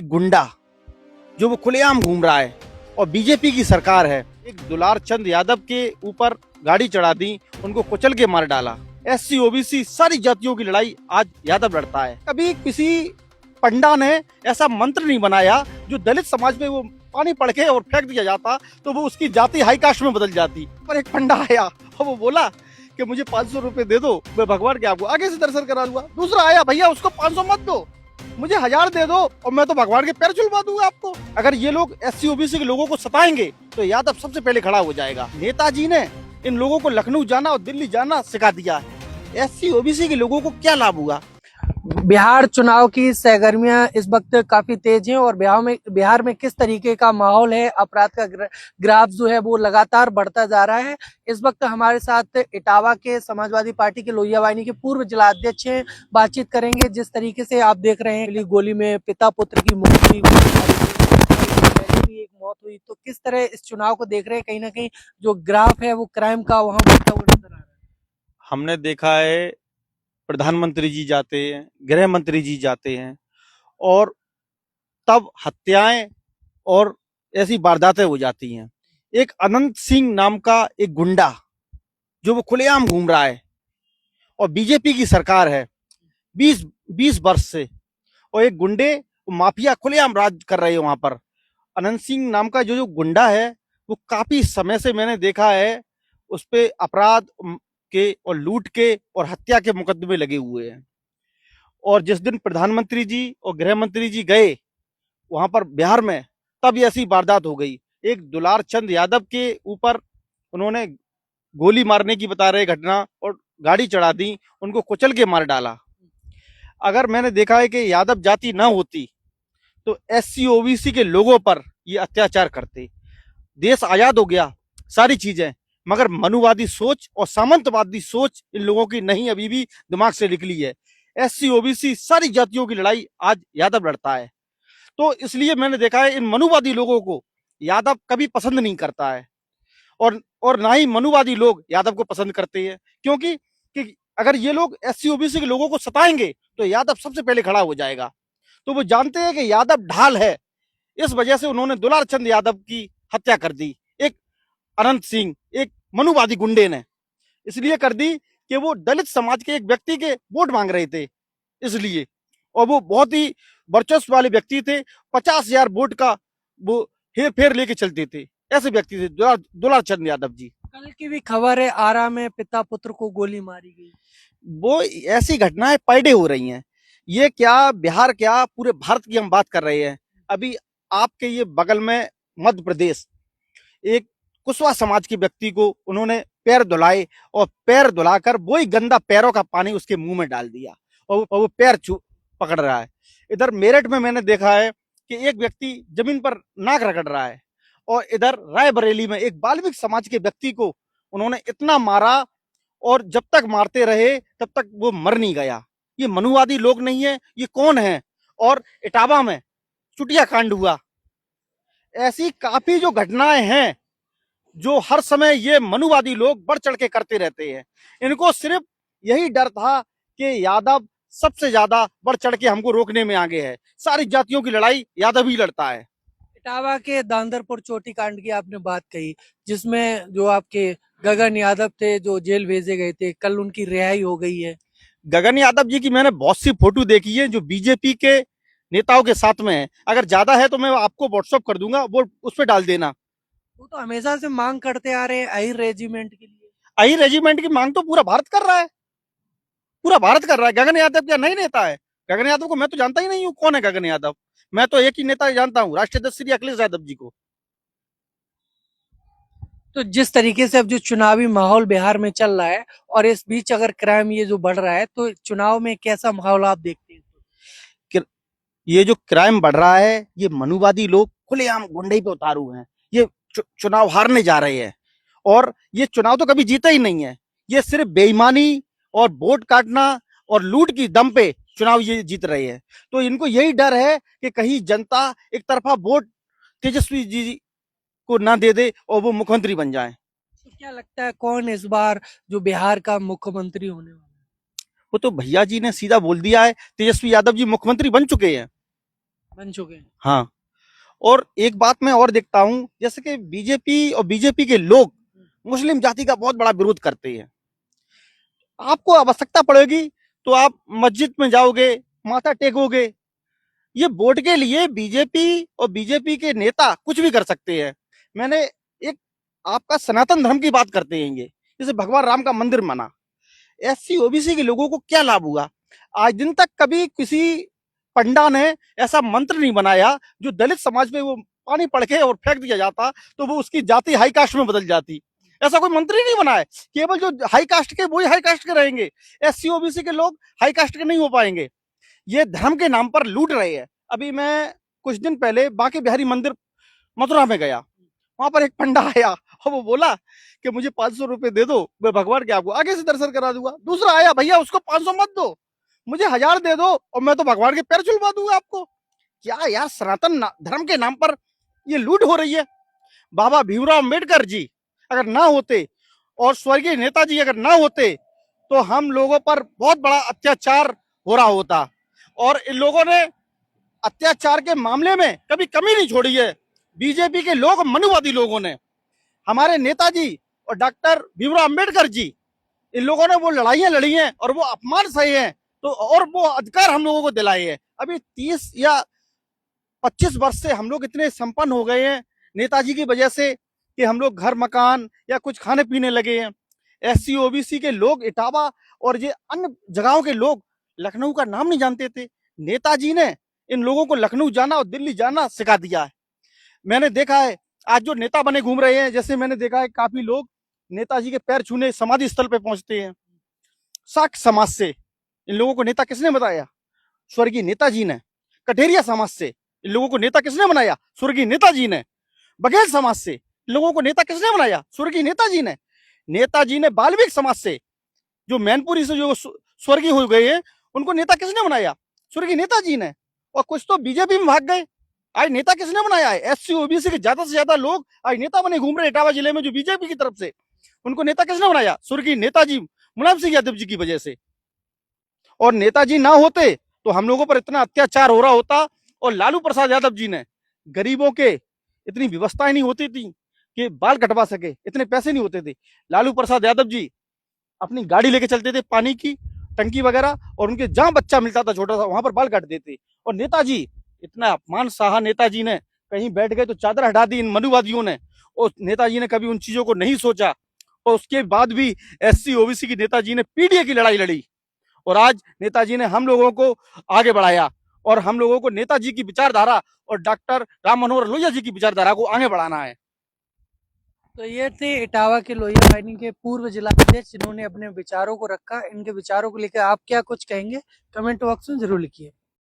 एक गुंडा जो वो खुलेआम घूम रहा है और बीजेपी की सरकार है। एक दुलार चंद यादव के ऊपर गाड़ी चढ़ा दी, उनको कुचल के मार डाला। एससी ओबीसी सारी जातियों की लड़ाई आज यादव लड़ता है। कभी किसी पंडा ने ऐसा मंत्र नहीं बनाया जो दलित समाज में वो पानी पड़ के और फेंक दिया जाता तो वो उसकी जाति हाई कास्ट में बदल जाती। पर एक पंडा आया और वो बोला कि मुझे 500 रुपए दे दो, मैं भगवान के आपको आगे से दर्शन करा दूंगा। दूसरा आया, भैया उसको 500 मत दो, मुझे 1000 दे दो और मैं तो भगवान के पैर झुलवा दूंगा आपको। अगर ये लोग एससी ओबीसी के लोगों को सताएंगे तो यादव सबसे पहले खड़ा हो जाएगा। नेताजी ने इन लोगों को लखनऊ जाना और दिल्ली जाना सिखा दिया है। एससी ओबीसी के लोगों को क्या लाभ हुआ? बिहार चुनाव की सरगर्मियां इस वक्त काफी तेज हैं और बिहार में किस तरीके का माहौल है, अपराध का ग्राफ जो है वो लगातार बढ़ता जा रहा है। इस वक्त हमारे साथ इटावा के समाजवादी पार्टी के लोहिया वाहिनी के पूर्व जिला अध्यक्ष हैं, बातचीत करेंगे। जिस तरीके से आप देख रहे हैं गोली में पिता पुत्र की मौत हुई, पहले भी एक मौत हुई, तो किस तरह इस चुनाव को देख रहे हैं? कहीं ना कहीं जो ग्राफ है वो क्राइम का वहाँ बढ़ता हुआ नजर आ रहा है। हमने देखा है प्रधानमंत्री जी जाते हैं, गृह मंत्री जी जाते हैं और तब हत्याएं और ऐसी वारदातें हो जाती हैं। एक अनंत सिंह नाम का एक गुंडा जो वो खुलेआम घूम रहा है और बीजेपी की सरकार है 20 वर्ष से, और एक गुंडे माफिया खुलेआम राज कर रहे हैं वहां पर। अनंत सिंह नाम का जो गुंडा है वो काफी समय से मैंने देखा है उस पे अपराध के और लूट के और हत्या के मुकदमे लगे हुए हैं। और जिस दिन प्रधानमंत्री जी और गृह मंत्री जी गए वहां पर बिहार में, तब ऐसी वारदात हो गई। एक दुलार चंद यादव के ऊपर उन्होंने गोली मारने की बता रहे घटना और गाड़ी चढ़ा दी, उनको कुचल के मार डाला। अगर मैंने देखा है कि यादव जाति ना होती तो एससी ओबीसी के लोगों पर ये अत्याचार करते। देश आजाद हो गया, सारी चीजें, मगर मनुवादी सोच और सामंतवादी सोच इन लोगों की नहीं अभी भी दिमाग से निकली है। एससी ओबीसी सारी जातियों की लड़ाई आज यादव लड़ता है। तो इसलिए मैंने देखा है इन मनुवादी लोगों को यादव कभी पसंद नहीं करता है और ना ही मनुवादी लोग यादव को पसंद करते हैं, क्योंकि कि अगर ये लोग एससी ओबीसी के लोगों को सताएंगे तो यादव सबसे पहले खड़ा हो जाएगा। तो वो जानते हैं कि यादव ढाल है, इस वजह से उन्होंने दुलार चंद यादव की हत्या कर दी। एक अनंत सिंह, एक मनुवादी गुंडे ने इसलिए कर दी कि वो दलित समाज के एक व्यक्ति के वोट मांग रहे थे इसलिए, और वो बहुत ही वर्चस्व वाले व्यक्ति थे। 50,000 वोट का वो हेर फेर लेके चलते थे, ऐसे व्यक्ति थे दुलार चंद यादव जी। कल की भी खबर है, आरा में पिता पुत्र को गोली मारी गई। वो ऐसी घटनाएं पर डे हो रही हैं। ये क्या बिहार, क्या पूरे भारत की हम बात कर रहे हैं। अभी आपके ये बगल में मध्य प्रदेश, एक कुशवा समाज के व्यक्ति को उन्होंने पैर धुलाए और पैर धुलाकर वही गंदा पैरों का पानी उसके मुंह में डाल दिया और वो पैर पकड़ रहा है। इधर मेरठ में मैंने देखा है कि एक व्यक्ति जमीन पर नाक रगड़ रहा है, और इधर रायबरेली में एक बाल्मीकि समाज के व्यक्ति को उन्होंने इतना मारा और जब तक मारते रहे तब तक वो मर नहीं गया। ये मनुवादी लोग नहीं है, ये कौन है? और इटावा में चुटिया कांड हुआ। ऐसी काफी जो घटनाएं हैं जो हर समय ये मनुवादी लोग बढ़ चढ़ के करते रहते हैं। इनको सिर्फ यही डर था कि यादव सबसे ज्यादा बढ़ चढ़ के हमको रोकने में आगे है। सारी जातियों की लड़ाई यादव ही लड़ता है। इटावा के दांदरपुर चोटी कांड की आपने बात कही, जिसमें जो आपके गगन यादव थे जो जेल भेजे गए थे, कल उनकी रिहाई हो गई है। गगन यादव जी की मैंने बहुत सी फोटो देखी है जो बीजेपी के नेताओं के साथ में है। अगर ज्यादा है तो मैं आपको व्हाट्सएप कर दूंगा, वो उस पर डाल देना। वो तो हमेशा से मांग करते आ रहे हैं अहिर रेजिमेंट के लिए। अही रेजिमेंट की मांग तो पूरा भारत कर रहा है, पूरा भारत कर रहा है। गगन यादव क्या नई नेता है? गगन यादव को मैं तो जानता ही नहीं हूँ कौन है गगन यादव। मैं तो एक ही नेता जानता हूँ, राष्ट्रीय अध्यक्ष श्री अखिलेश यादव जी को। तो जिस तरीके से अब जो चुनावी माहौल बिहार में चल रहा है और इस बीच अगर क्राइम ये जो बढ़ रहा है, तो चुनाव में कैसा माहौल आप देखते हैं? ये जो क्राइम बढ़ रहा है, ये मनुवादी लोग खुलेआम गुंडे पे उतारू हैं। ये चुनाव हारने जा रहे हैं और ये चुनाव तो कभी जीता ही नहीं है। ये सिर्फ बेईमानी और वोट काटना और लूट की दम पे चुनाव ये जीत रहे हैं। तो इनको यही डर है कि कहीं जनता एक तरफा वोट तेजस्वी जी को ना दे दे और वो मुख्यमंत्री बन जाए। तो क्या लगता है कौन इस बार जो बिहार का मुख्यमंत्री होने वाला है? वो तो भैया जी ने सीधा बोल दिया है, तेजस्वी यादव जी मुख्यमंत्री बन चुके हैं। बन चुके हैं। हाँ, और एक बात मैं और देखता हूँ, जैसे कि बीजेपी और बीजेपी के लोग मुस्लिम जाति का बहुत बड़ा विरोध करते हैं। आपको आवश्यकता पड़ेगी तो आप मस्जिद में जाओगे, माथा टेकोगे। ये वोट के लिए बीजेपी और बीजेपी के नेता कुछ भी कर सकते हैं। मैंने एक आपका सनातन धर्म की बात करते हैं, ये जैसे भगवान राम का मंदिर बना, एससी ओबीसी के लोगों को क्या लाभ हुआ? आज दिन तक कभी किसी पंडा ने ऐसा मंत्र नहीं बनाया जो दलित समाज में वो पानी पड़ के और फेंक दिया जाता तो वो उसकी जाति हाई कास्ट में बदल जाती। ऐसा कोई मंत्र ही नहीं बना है। केवल जो हाई कास्ट के वही हाई कास्ट के रहेंगे, एससी ओबीसी के लोग हाई कास्ट के नहीं हो पाएंगे। ये धर्म के नाम पर लूट रहे हैं। अभी मैं कुछ दिन पहले बांके बिहारी मंदिर मथुरा में गया, वहां पर एक पंडा आया और वो बोला कि मुझे 500 रुपए दे दो, मैं भगवान के आपको आगे से दर्शन करा दूंगा। दूसरा आया, भैया उसको 500 मत दो, मुझे 1000 दे दो और मैं तो भगवान के पैर झुलवा दूंगा आपको। क्या यार, सनातन धर्म के नाम पर ये लूट हो रही है। बाबा भीमराव अम्बेडकर जी अगर ना होते और स्वर्गीय नेताजी अगर ना होते तो हम लोगों पर बहुत बड़ा अत्याचार हो रहा होता। और इन लोगों ने अत्याचार के मामले में कभी कमी नहीं छोड़ी है। बीजेपी के लोग, मनुवादी लोगों ने, हमारे नेताजी और डॉक्टर भीमराव अम्बेडकर जी, इन लोगों ने वो लड़ाइयां लड़ी हैं और वो अपमान सहे हैं, तो और वो अधिकार हम लोगों को दिलाए हैं। अभी 30 या 25 वर्ष से हम लोग इतने संपन्न हो गए हैं नेताजी की वजह से कि हम लोग घर मकान या कुछ खाने पीने लगे हैं। एससी ओबीसी के लोग, इटावा और ये अन्य जगहों के लोग लखनऊ का नाम नहीं जानते थे। नेताजी ने इन लोगों को लखनऊ जाना और दिल्ली जाना सिखा दिया है। मैंने देखा है आज जो नेता बने घूम रहे हैं, जैसे मैंने देखा है काफी लोग नेताजी के पैर छूने समाधि स्थल पे पहुंचते हैं। साख समाज से इन लोगों को नेता किसने बताया? स्वर्गीय नेताजी ने। कठेरिया समाज से इन लोगों को नेता किसने बनाया? स्वर्गीय नेताजी ने। बघेल समाज से इन लोगों को नेता किसने बनाया? स्वर्गीय नेताजी ने। नेताजी ने बाल्मीक समाज से, जो मैनपुरी से जो स्वर्गीय हो गए हैं, उनको नेता किसने बनाया? स्वर्गीय नेताजी ने। और कुछ तो बीजेपी में भाग गए। आज नेता किसने बनाया है? एससी ओबीसी के ज्यादा से ज्यादा लोग आज नेता बने घूम रहे इटावा जिले में, जो बीजेपी की तरफ से। उनको नेता किसने बनाया? स्वर्गीय नेताजी मुलायम सिंह यादव जी की वजह से। और नेताजी ना होते तो हम लोगों पर इतना अत्याचार हो रहा होता। और लालू प्रसाद यादव जी ने, गरीबों के इतनी व्यवस्थाएं नहीं होती थी कि बाल कटवा सके, इतने पैसे नहीं होते थे। लालू प्रसाद यादव जी अपनी गाड़ी लेके चलते थे, पानी की टंकी वगैरह, और उनके जहां बच्चा मिलता था छोटा सा वहां पर बाल काट देते। और नेताजी, इतना अपमान सहा नेताजी ने, कहीं बैठ गए तो चादर हटा दी इन मनुवादियों ने। और नेताजी ने कभी उन चीजों को नहीं सोचा। और उसके बाद भी एससी ओबीसी की नेताजी ने पीडीए की लड़ाई लड़ी। और आज नेताजी ने हम लोगों को आगे बढ़ाया और हम लोगों को नेताजी की विचारधारा और डॉक्टर राम मनोहर लोहिया जी की विचारधारा को आगे बढ़ाना है। तो ये थे इटावा के लोहिया माइनिंग के पूर्व जिला अध्यक्ष, जिन्होंने अपने विचारों को रखा। इनके विचारों को लेकर आप क्या कुछ कहेंगे, कमेंट बॉक्स में जरूर लिखिए।